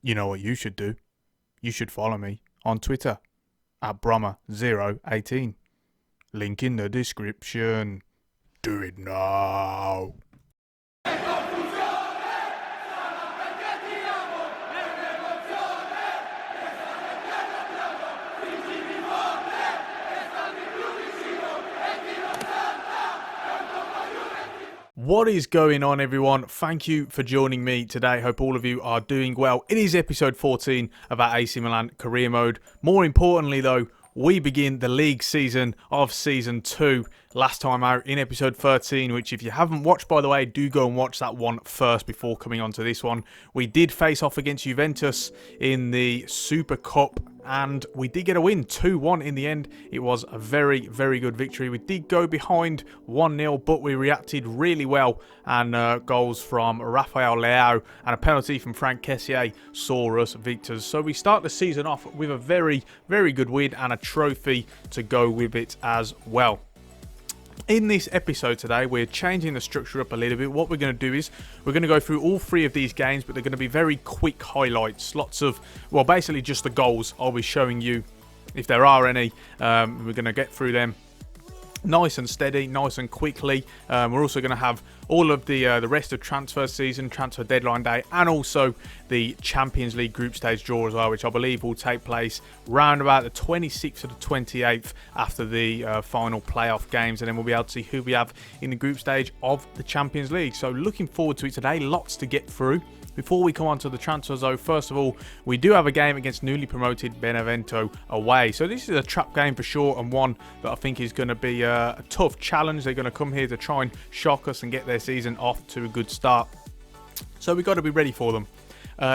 You know what you should do? You should follow me on Twitter at Brommer018. Link in the description. Do it now. What is going on, everyone? Thank you for joining me today. Hope all of you are doing well. It is episode 14 of our AC Milan career mode. More importantly, though, we begin the league season of season 2. Last time out in episode 13, which if you haven't watched, by the way, do go and watch that one first before coming on to this one. We did face off against Juventus in the Super Cup, and we did get a win, 2-1 in the end. It was a very, very good victory. We did go behind 1-0, but we reacted really well, and goals from Rafael Leao and a penalty from Franck Kessié saw us victors. So we start the season off with a very, very good win and a trophy to go with it as well. In this episode today, we're changing the structure up a little bit. What we're going to do is we're going to go through all 3 of these games, but they're going to be very quick highlights. Lots of, well, basically just the goals I'll be showing you, if there are any. We're going to get through them nice and steady, nice and quickly. We're also going to have all of the rest of transfer season, transfer deadline day, and also the Champions League group stage draw as well, which I believe will take place round about the 26th to the 28th after the final playoff games, and then we'll be able to see who we have in the group stage of the Champions League. So looking forward to it today, lots to get through. Before we come on to the transfer zone, first of all, we do have a game against newly promoted Benevento away. So this is a trap game for sure, and one that I think is going to be a tough challenge. They're going to come here to try and shock us and get their season off to a good start. So we've got to be ready for them.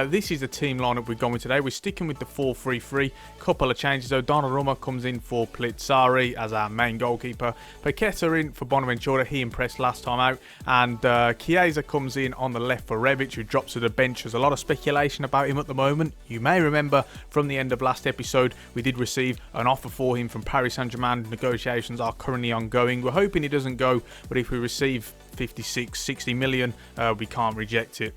This is the team lineup we've gone with today. We're sticking with the 4-3-3. Couple of changes though. Donnarumma comes in for Plizzari as our main goalkeeper. Paqueta in for Bonaventura. He impressed last time out. And Chiesa comes in on the left for Rebic, who drops to the bench. There's a lot of speculation about him at the moment. You may remember from the end of last episode, we did receive an offer for him from Paris Saint-Germain. Negotiations are currently ongoing. We're hoping he doesn't go, but if we receive 56, 60 million, we can't reject it,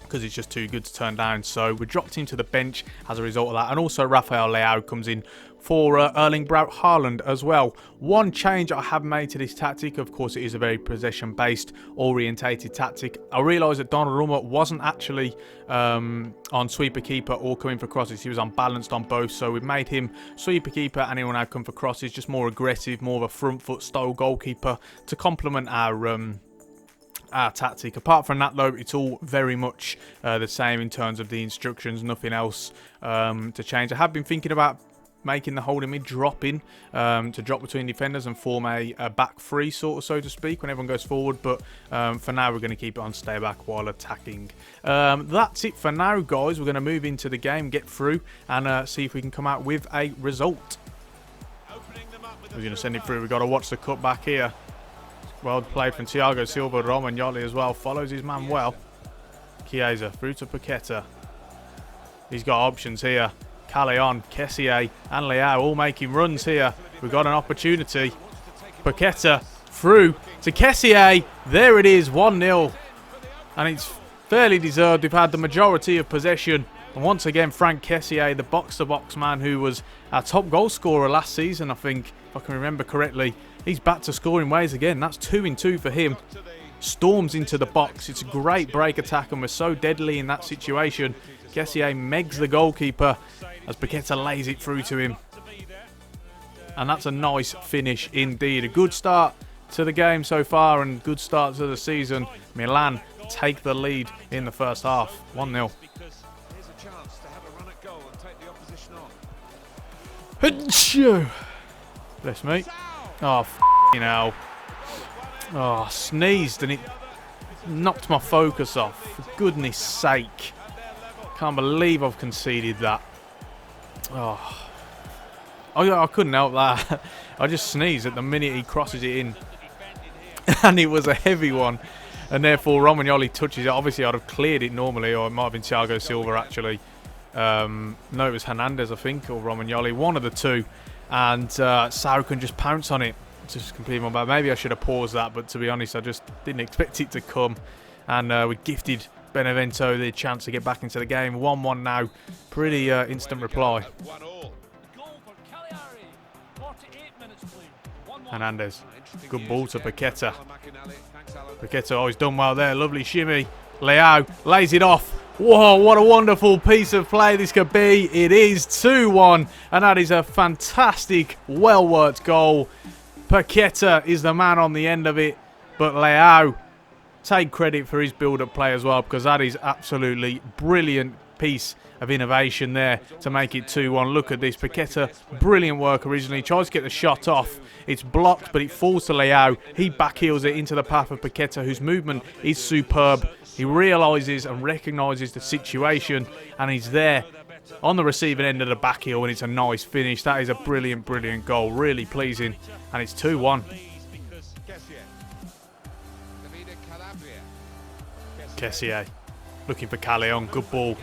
because it's just too good to turn down. So we dropped him to the bench as a result of that. And also Rafael Leao comes in for Erling Braut Haaland as well. One change I have made to this tactic, of course it is a very possession-based, orientated tactic. I realised that Donnarumma wasn't actually on sweeper keeper or coming for crosses. He was unbalanced on both, so we've made him sweeper keeper and he will now come for crosses. Just more aggressive, more of a front foot style goalkeeper to complement our tactic. Apart from that though, it's all very much the same in terms of the instructions, nothing else to change. I have been thinking about making the holding mid drop in to drop between defenders and form a back three, sort of, so to speak, when everyone goes forward, but for now we're going to keep it on stay back while attacking. That's it for now, guys. We're going to move into the game, get through, and see if we can come out with a result. We're going to send it through. We've got to watch the cut back here. Well played from Thiago Silva. Romagnoli as well follows his man well. Chiesa through to Paqueta. He's got options here. Callejon, Kessié and Leao all making runs here. We've got an opportunity. Paqueta through to Kessié. There it is, 1-0. And it's fairly deserved. We've had the majority of possession. And once again, Franck Kessié, the box-to-box man who was our top goal scorer last season, I think, if I can remember correctly. He's back to scoring ways again. That's 2-in-2 for him. Storms into the box. It's a great break attack, and we're so deadly in that situation. Kessié megs the goalkeeper as Paqueta lays it through to him. And that's a nice finish indeed. A good start to the game so far and good start to the season. Milan take the lead in the first half. 1-0. Bless me. Oh, f***ing hell. Oh, I sneezed and it knocked my focus off. For goodness sake. Can't believe I've conceded that. Oh, I couldn't help that. I just sneezed at the minute he crosses it in. And it was a heavy one. And therefore Romagnoli touches it. Obviously I'd have cleared it normally, or it might have been Thiago Silva actually. No, it was Hernandez, I think, or Romagnoli. One of the two. And Sau can just pounce on it. Just completely my bad. Maybe I should have paused that, but to be honest, I just didn't expect it to come. And we gifted Benevento the chance to get back into the game. 1-1 now. Pretty instant reply. Hernandez. Good ball to Paqueta. Paqueta, oh, he's done well there. Lovely shimmy. Leao lays it off. Whoa, what a wonderful piece of play this could be. It is 2-1, and that is a fantastic, well-worked goal. Paqueta is the man on the end of it, but Leao, take credit for his build-up play as well, because that is absolutely brilliant piece of innovation there to make it 2-1. Look at this. Paqueta, brilliant work originally. Tries to get the shot off. It's blocked, but it falls to Leao. He backheels it into the path of Paqueta, whose movement is superb. He realises and recognises the situation, and he's there on the receiving end of the backheel, and it's a nice finish. That is a brilliant, brilliant goal. Really pleasing, and it's 2-1. Kessié looking for Callejon. Good ball.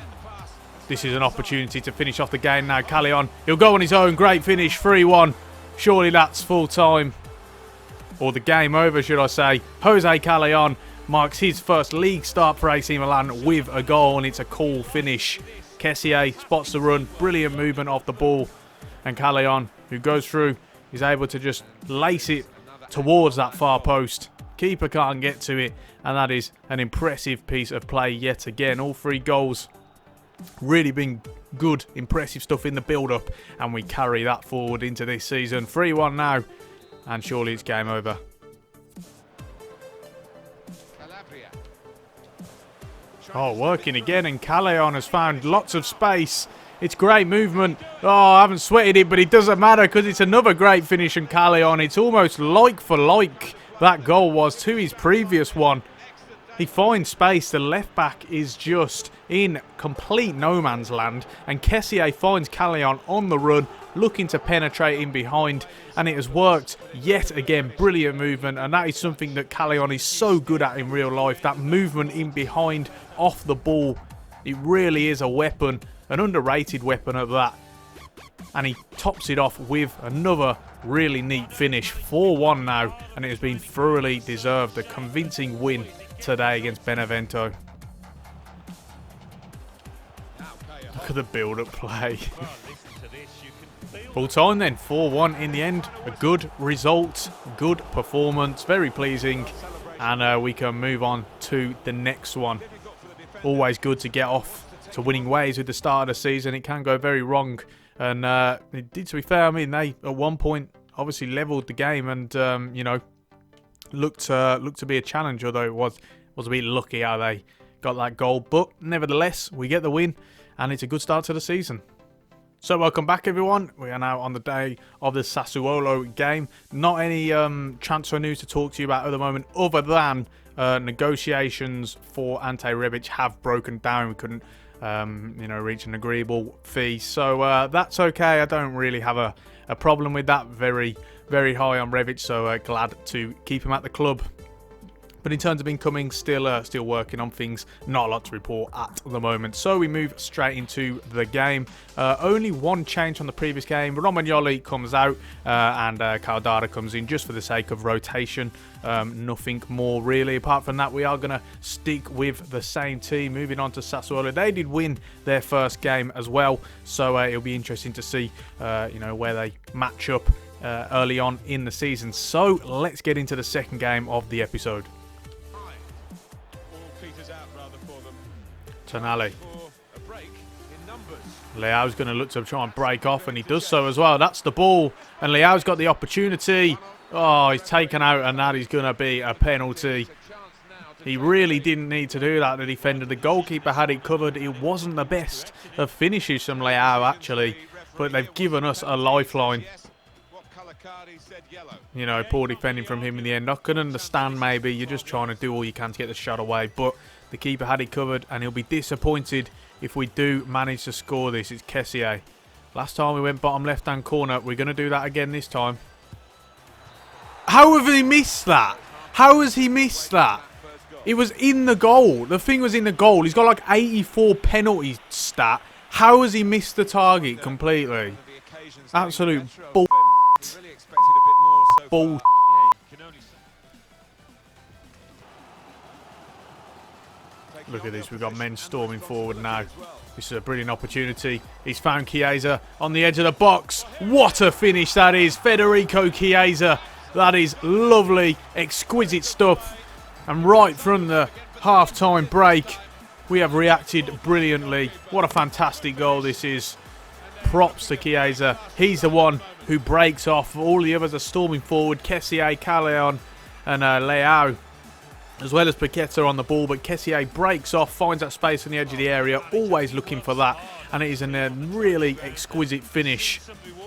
This is an opportunity to finish off the game now. Callejon, he'll go on his own. Great finish, 3-1. Surely that's full time. Or the game over, should I say. Jose Callejon marks his first league start for AC Milan with a goal, and it's a cool finish. Kessié spots the run. Brilliant movement off the ball. And Callejon, who goes through, is able to just lace it towards that far post. Keeper can't get to it, and that is an impressive piece of play yet again. All three goals really been good, impressive stuff in the build-up, and we carry that forward into this season. 3-1 now, and surely it's game over. Oh, working again, and Callejon has found lots of space. It's great movement. Oh, I haven't sweated it, but it doesn't matter because it's another great finish from Callejon. It's almost like for like that goal was to his previous one. He finds space. The left back is just in complete no man's land, and Kessié finds Callejon on the run, looking to penetrate in behind, and it has worked yet again. Brilliant movement, and that is something that Callejon is so good at in real life. That movement in behind, off the ball. It really is a weapon, an underrated weapon at that. And he tops it off with another really neat finish. 4-1 now, and it has been thoroughly deserved. A convincing win today against Benevento. Look at the build-up play. Full time then, 4-1 in the end. A good result, good performance, very pleasing. And we can move on to the next one. Always good to get off to winning ways with the start of the season. It can go very wrong. And it did, to be fair. I mean, they at one point obviously levelled the game and, you know, looked to be a challenge, although it was a bit lucky how they got that goal. But nevertheless, we get the win, and it's a good start to the season. So welcome back, everyone. We are now on the day of the Sassuolo game. Not any transfer news to talk to you about at the moment, other than negotiations for Ante Rebic have broken down. We couldn't, you know, reach an agreeable fee, so that's okay. I don't really have a problem with that. Very, very high on Rebic, so glad to keep him at the club. But in terms of incoming, still working on things. Not a lot to report at the moment. So we move straight into the game. Only one change from the previous game. Romagnoli comes out and Caldara comes in just for the sake of rotation. Nothing more really. Apart from that, we are going to stick with the same team. Moving on to Sassuolo. They did win their first game as well. So it'll be interesting to see you know, where they match up early on in the season. So let's get into the second game of the episode. Tonali. Leao's going to look to try and break off, and he does so as well. That's the ball, and Leao's got the opportunity. Oh, he's taken out, and that is going to be a penalty. He really didn't need to do that, the defender. The goalkeeper had it covered. It wasn't the best of finishes from Leao, actually, but they've given us a lifeline. You know, poor defending from him in the end. I can understand maybe you're just trying to do all you can to get the shot away, but the keeper had it covered, and he'll be disappointed if we do manage to score this. It's Kessié. Last time we went bottom left-hand corner. We're going to do that again this time. How have he missed that? How has he missed that? It was in the goal. The thing was in the goal. He's got like 84 penalty stat. How has he missed the target completely? Absolute bull. Bull. Look at this. We've got men storming forward now. This is a brilliant opportunity. He's found Chiesa on the edge of the box. What a finish that is. Federico Chiesa. That is lovely, exquisite stuff. And right from the half-time break, we have reacted brilliantly. What a fantastic goal this is. Props to Chiesa. He's the one who breaks off. All the others are storming forward. Kessié, Callejon and Leao, as well as Paqueta on the ball. But Kessié breaks off, finds that space on the edge of the area. Always looking for that. And it is a really exquisite finish.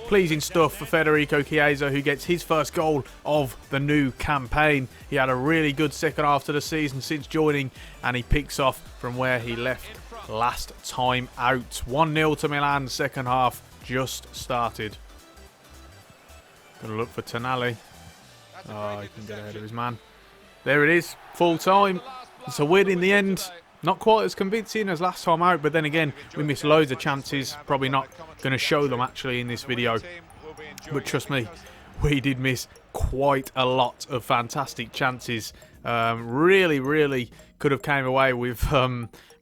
Pleasing stuff for Federico Chiesa, who gets his first goal of the new campaign. He had a really good second half of the season since joining, and he picks off from where he left last time out. 1-0 to Milan, second half just started. Gonna look for Tonali. Oh, he can get ahead of his man. There it is, full time. It's a win in the end. Not quite as convincing as last time out, but then again, we missed loads of chances. Probably not going to show them actually in this video. But trust me, we did miss quite a lot of fantastic chances. Really could have came away with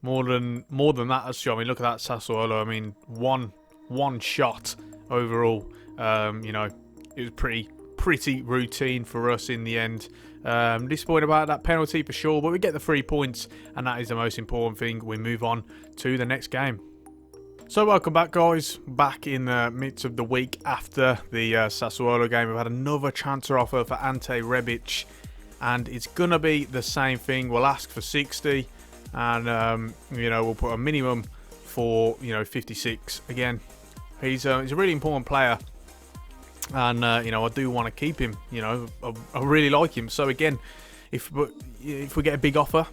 more than that as shown. I mean, look at that Sassuolo. I mean, one shot overall. You know, it was pretty routine for us in the end. Disappointed about that penalty for sure, but we get the 3 points, and that is the most important thing. We move on to the next game. So welcome back, guys. Back in the midst of the week after the Sassuolo game. We've had another transfer offer for Ante Rebic, and it's gonna be the same thing. We'll ask for 60, and you know, we'll put a minimum for 56. Again, he's a really important player. And you know, I do want to keep him. You know, I really like him. So again, if we get a big offer,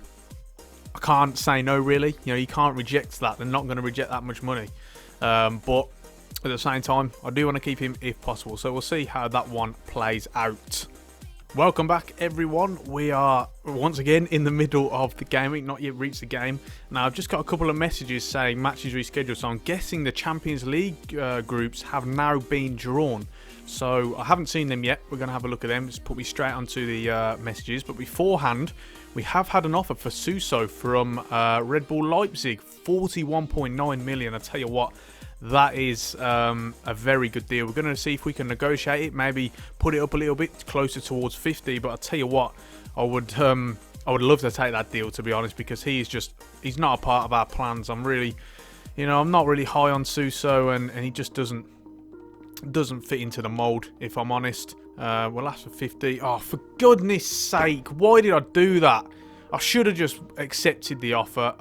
I can't say no. Really, you know, you can't reject that. They're not going to reject that much money. But at the same time, I do want to keep him if possible. So we'll see how that one plays out. Welcome back, everyone. We are once again in the middle of the game. We've not yet reached the game. Now, I've just got a couple of messages saying matches rescheduled. So I'm guessing the Champions League groups have now been drawn. So I haven't seen them yet. We're going to have a look at them. Just put me straight onto the messages. But beforehand, we have had an offer for Suso from Red Bull Leipzig. 41.9 million. I tell you what, that is a very good deal. We're going to see if we can negotiate it. Maybe put it up a little bit closer towards 50. But I tell you what, I would love to take that deal, to be honest, because he's not a part of our plans. I'm not really high on Suso, and he just doesn't fit into the mould, if I'm honest. We'll ask for 50. Oh, for goodness sake, why did I do that? I should have just accepted the offer.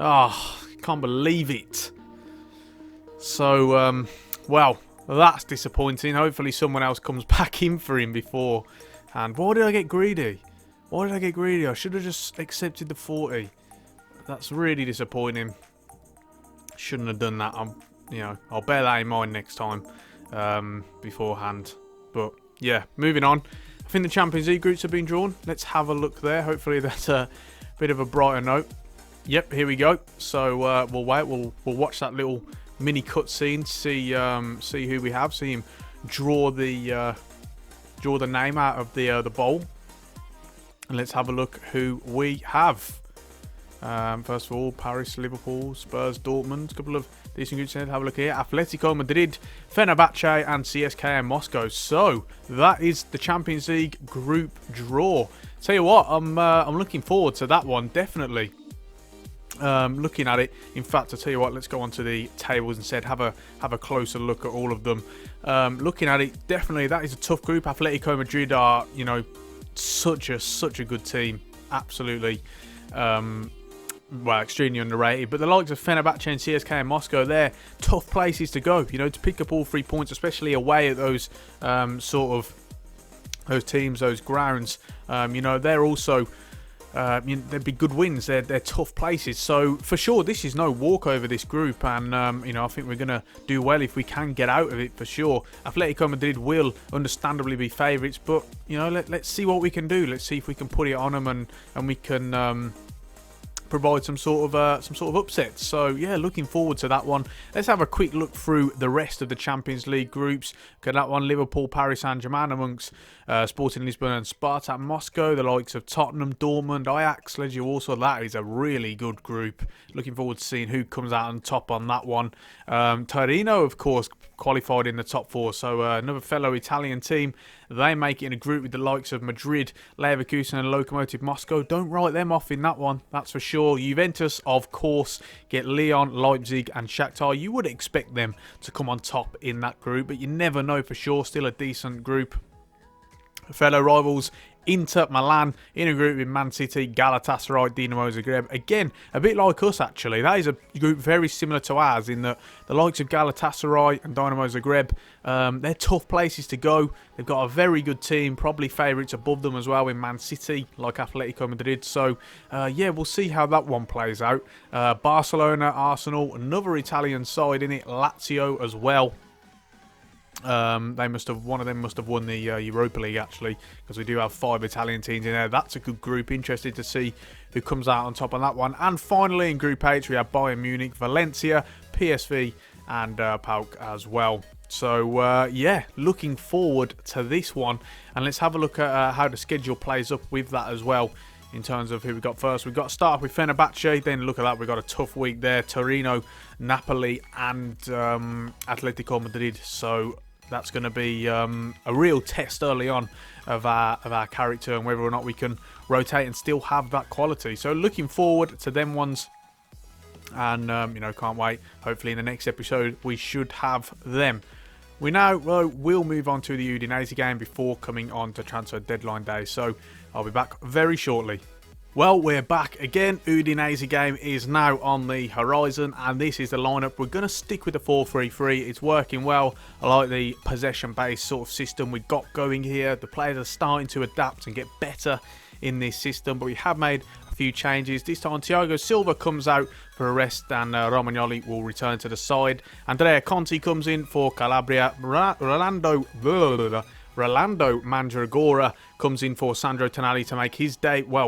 Oh, can't believe it. So, well, that's disappointing. Hopefully someone else comes back in for him before. And why did I get greedy? I should have just accepted the 40. That's really disappointing. Shouldn't have done that. I'll bear that in mind next time beforehand. But yeah, moving on. I think the Champions League groups have been drawn. Let's have a look there. Hopefully that's a bit of a brighter note. Yep, here we go. So we'll wait. We'll watch that little mini cutscene. See who we have. See him draw the name out of the bowl. And let's have a look who we have. First of all, Paris, Liverpool, Spurs, Dortmund. A couple of decent groups. Have a look here. Atletico Madrid, Fenerbahce, and CSK and Moscow. So that is the Champions League group draw. Tell you what, I'm looking forward to that one. Definitely. Looking at it. In fact, I tell you what, let's go onto the tables instead. Have a closer look at all of them. Looking at it, definitely that is a tough group. Atletico Madrid are, such a good team. Absolutely. Well, extremely underrated. But the likes of Fenerbahce and CSK and Moscow, they're tough places to go, to pick up all 3 points, especially away at those those teams, those grounds. They're also they'd be good wins. They're tough places. So for sure, this is no walkover, this group, and I think we're gonna do well if we can get out of it for sure. Atletico Madrid will understandably be favourites, but let's see what we can do. Let's see if we can put it on them, and we can provide some sort of upsets. So yeah, looking forward to that one. Let's have a quick look through the rest of the Champions League groups. Got that one: Liverpool, Paris Saint-Germain amongst Sporting Lisbon and Spartak Moscow. The likes of Tottenham, Dortmund, Ajax, Legia Warsaw. That is a really good group. Looking forward to seeing who comes out on top on that one. Torino, of course, qualified in the top 4. So another fellow Italian team. They make it in a group with the likes of Madrid, Leverkusen and Lokomotiv Moscow. Don't write them off in that one, that's for sure. Juventus, of course, get Lyon, Leipzig and Shakhtar. You would expect them to come on top in that group, but you never know for sure. Still a decent group. Fellow rivals, Inter Milan in a group with Man City, Galatasaray, Dinamo Zagreb. Again, a bit like us actually. That is a group very similar to ours in that the likes of Galatasaray and Dinamo Zagreb, they're tough places to go. They've got a very good team, probably favourites above them as well in Man City, like Atletico Madrid. So, yeah, we'll see how that one plays out. Barcelona, Arsenal, another Italian side in it, Lazio as well. One of them must have won the Europa League actually, because we do have 5 Italian teams in there. That's a good group. Interested to see who comes out on top on that one. And finally in Group H we have Bayern Munich, Valencia, PSV and PAOK as well. So yeah, looking forward to this one, and let's have a look at how the schedule plays up with that as well. In terms of who we got first, we've got to start off with Fenerbahce. Then look at that, we've got a tough week there: Torino, Napoli and Atletico Madrid. So that's going to be a real test early on of our character and whether or not we can rotate and still have that quality. So looking forward to them ones, and you know, can't wait. Hopefully in the next episode we should have them. We now will move on to the Udinese game before coming on to transfer deadline day. So I'll be back very shortly. Well, we're back again. Udinese game is now on the horizon, and this is the lineup. We're going to stick with the 4-3-3. It's working well. I like the possession-based sort of system we've got going here. The players are starting to adapt and get better in this system, but we have made a few changes. This time, Thiago Silva comes out for a rest, and Romagnoli will return to the side. Andrea Conti comes in for Calabria. Rolando Mandragora comes in for Sandro Tonali to make his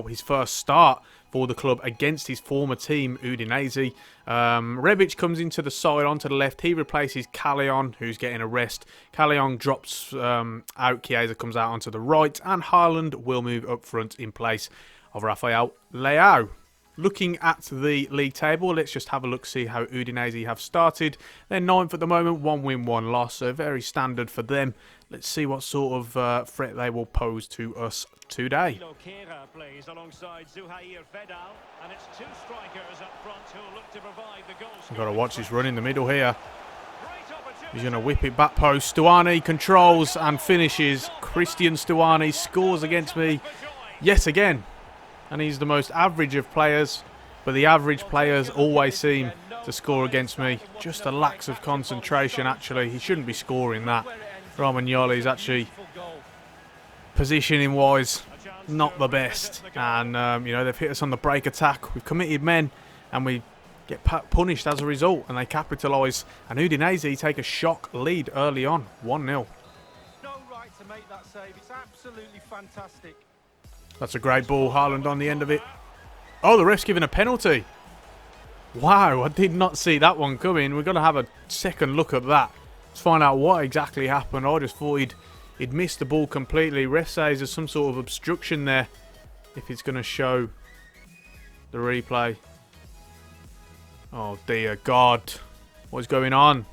his first start for the club against his former team, Udinese. Rebic comes into the side onto the left. He replaces Callejon, who's getting a rest. Callejon drops out. Chiesa comes out onto the right. And Haaland will move up front in place of Rafael Leao. Looking at the league table, let's just have a look, see how Udinese have started. They're 9th at the moment, 1 win, 1 loss, so very standard for them. Let's see what sort of threat they will pose to us today. Plays alongside Zuhair Vedal, and it's 2 strikers up front who look to provide the goal. We've got to watch this run in the middle here. He's going to whip it back post. Stuani controls and finishes. Christian Stuani scores against me yet again. And he's the most average of players, but the average players always seem to score against me. Just a lack of concentration, actually. He shouldn't be scoring that. Romagnoli is actually, positioning-wise, not the best. And, you know, they've hit us on the break attack. We've committed men, and we get punished as a result, and they capitalise. And Udinese take a shock lead early on, 1-0. No right to make that save. It's absolutely fantastic. That's a great ball. Haaland on the end of it. Oh, the ref's giving a penalty. Wow, I did not see that one coming. We're going to have a second look at that. Let's find out what exactly happened. I just thought he'd missed the ball completely. Ref says there's some sort of obstruction there, if it's going to show the replay. Oh, dear God. What's going on?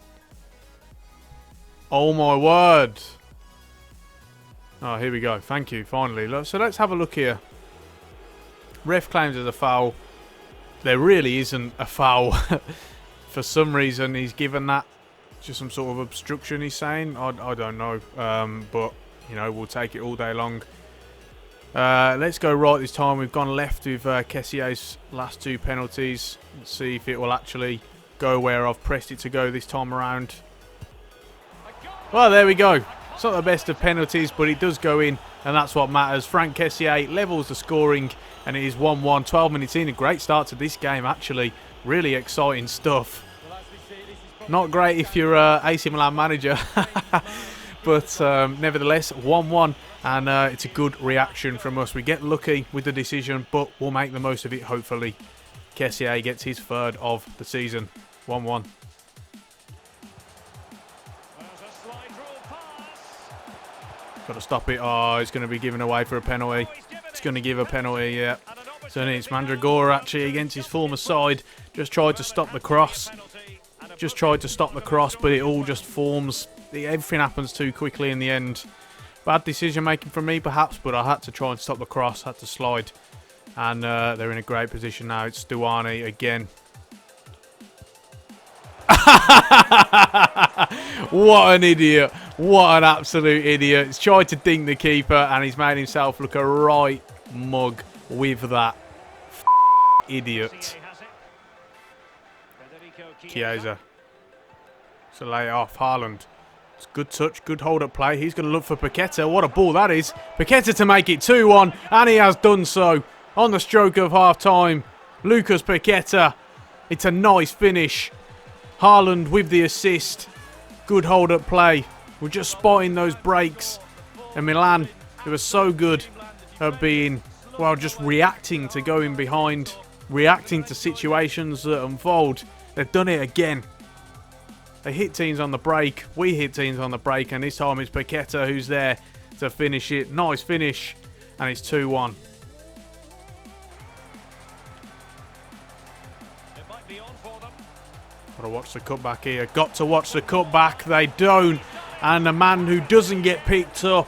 Oh, my word. Oh, here we go. Thank you, finally. So let's have a look here. Ref claims there's a foul. There really isn't a foul. For some reason, he's given that. Just some sort of obstruction, he's saying. I don't know. But, you know, we'll take it all day long. Let's go right this time. We've gone left with Kessier's last 2 penalties. Let's see if it will actually go where I've pressed it to go this time around. Well, there we go. It's not the best of penalties, but it does go in, and that's what matters. Frank Kessier levels the scoring, and it is 1-1. 12 minutes in. A great start to this game, actually. Really exciting stuff. Not great if you're AC Milan manager, but nevertheless, 1-1, and it's a good reaction from us. We get lucky with the decision, but we'll make the most of it, hopefully. Kessié gets his third of the season. 1-1. Got to stop it. Oh, it's going to be given away for a penalty. It's going to give a penalty, yeah. So it's Mandragora actually against his former side. Just tried to stop the cross. But it all just forms. Everything happens too quickly in the end. Bad decision making from me perhaps, but I had to try and stop the cross, had to slide. And they're in a great position now. It's Stuani again. What an idiot. What an absolute idiot. He's tried to dink the keeper and he's made himself look a right mug with that. Idiot. Chiesa. So lay it off. Haaland. It's good touch, good hold-up play. He's going to look for Paqueta. What a ball that is. Paqueta to make it 2-1, and he has done so on the stroke of half-time. Lucas Paqueta. It's a nice finish. Haaland with the assist. Good hold-up play. We're just spotting those breaks. And Milan, they were so good at being, well, just reacting to going behind, reacting to situations that unfold. They've done it again. They hit teams on the break. We hit teams on the break. And this time it's Paqueta who's there to finish it. Nice finish. And it's 2-1. Got to watch the cutback here. Got to watch the cutback. They don't. And the man who doesn't get picked up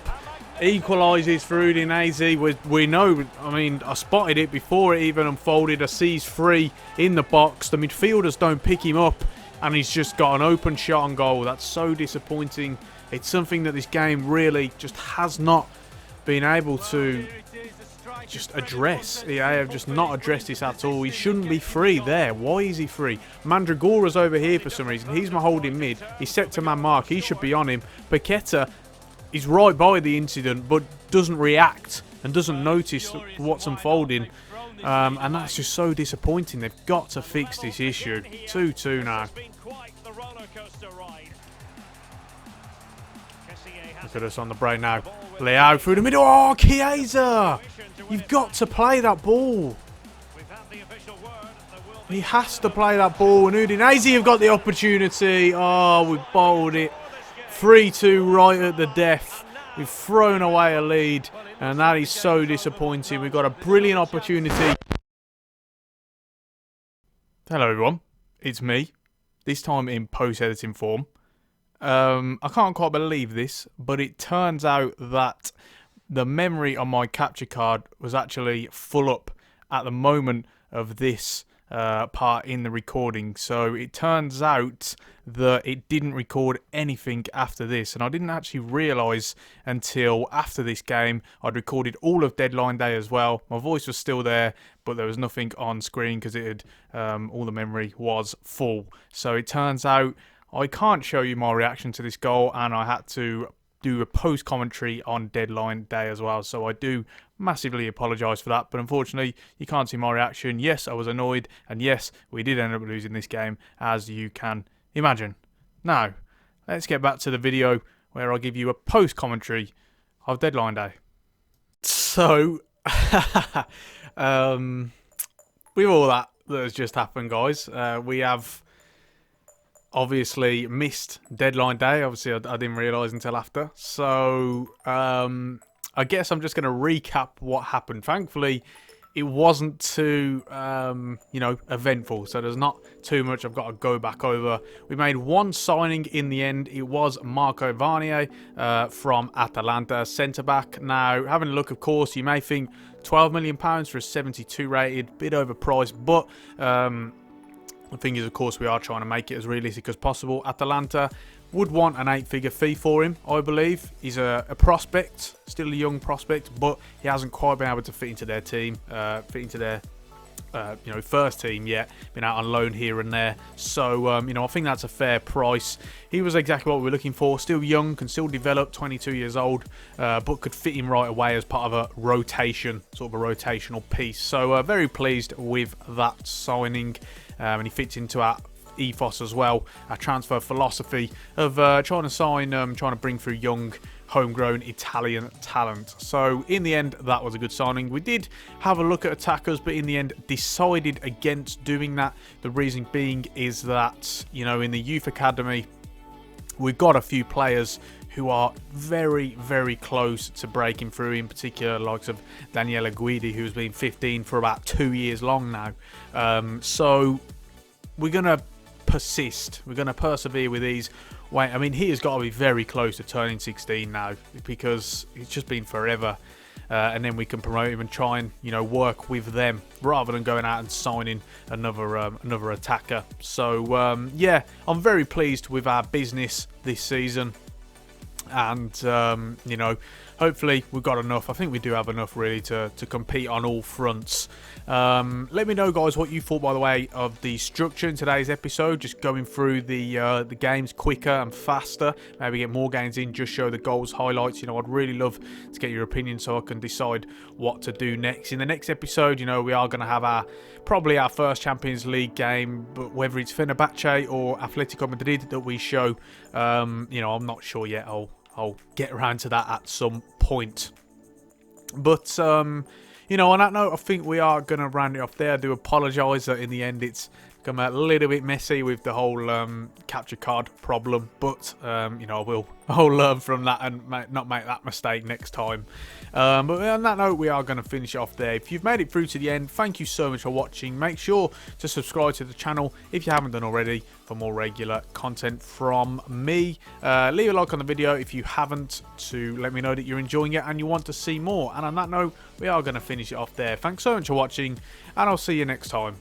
equalises for Udinese. We know, I mean, I spotted it before it even unfolded. Assis free in the box. The midfielders don't pick him up. And he's just got an open shot on goal. That's so disappointing. It's something that this game really just has not been able to just address. They have just not addressed this at all. He shouldn't be free there. Why is he free? Mandragora's over here for some reason. He's my holding mid. He's set to man mark. He should be on him. Paqueta is right by the incident but doesn't react and doesn't notice what's unfolding. And that's just so disappointing. They've got to fix this issue. 2-2 now. Look at us on the break now. Leo through the middle. Oh, Chiesa! You've got to play that ball. He has to play that ball. And Udinese have got the opportunity. Oh, we bowled it. 3-2 right at the death. We've thrown away a lead. And that is so disappointing. We've got a brilliant opportunity. Hello, everyone. It's me. This time in post-editing form. I can't quite believe this, but it turns out that the memory on my capture card was actually full up at the moment of this part in the recording. So it turns out that it didn't record anything after this, and I didn't actually realise until after this game. I'd recorded all of deadline day as well. My voice was still there, but there was nothing on screen because it had all the memory was full. So it turns out I can't show you my reaction to this goal, and I had to do a post commentary on deadline day as well. So I do massively apologise for that, but unfortunately you can't see my reaction. Yes, I was annoyed, and yes, we did end up losing this game, as you can imagine. Now let's get back to the video where I'll give you a post commentary of deadline day. So with all that has just happened, guys, we have obviously missed deadline day. Obviously I didn't realise until after. So I guess I'm just going to recap what happened. Thankfully it wasn't too eventful, so there's not too much I've got to go back over. We made one signing in the end. It was Marco Varnier from Atalanta, centre back. Now having a look, of course, you may think £12 million for a 72 rated, bit overpriced, but the thing is, of course, we are trying to make it as realistic as possible. Atalanta would want an 8-figure fee for him, I believe. He's a prospect, still a young prospect, but he hasn't quite been able to fit into their team, fit into their first team yet. Been out on loan here and there. So, I think that's a fair price. He was exactly what we were looking for. Still young, can still develop, 22 years old, but could fit him right away as part of a rotation, sort of a rotational piece. So, very pleased with that signing. And he fits into our ethos as well, our transfer philosophy of trying to sign, trying to bring through young, homegrown Italian talent. So in the end, that was a good signing. We did have a look at attackers, but in the end decided against doing that. The reason being is that, you know, in the youth academy, we've got a few players who are very, very close to breaking through, in particular likes of Daniele Guidi, who's been 15 for about 2 years long now. So we're going to persist. We're going to persevere with these. Wait, I mean, he has got to be very close to turning 16 now, because it's just been forever. And then we can promote him and try and, you know, work with them rather than going out and signing another attacker. So yeah, I'm very pleased with our business this season. And you know, hopefully we've got enough. I think we do have enough really to compete on all fronts. Let me know, guys, what you thought, by the way, of the structure in today's episode. Just going through the games quicker and faster. Maybe get more games in, just show the goals, highlights. You know, I'd really love to get your opinion so I can decide what to do next. In the next episode, you know, we are going to have probably our first Champions League game, but whether it's Fenerbahce or Atletico Madrid that we show, you know, I'm not sure yet. I'll get around to that at some point. But, you know, on that note, I think we are going to round it off there. I do apologise that in the end it's become a little bit messy with the whole capture card problem. But, you know, I'll learn from that and not make that mistake next time. But on that note, we are going to finish it off there. If you've made it through to the end, thank you so much for watching. Make sure to subscribe to the channel if you haven't done already for more regular content from me. Leave a like on the video if you haven't, to let me know that you're enjoying it and you want to see more. And on that note, we are going to finish it off there. Thanks so much for watching, and I'll see you next time.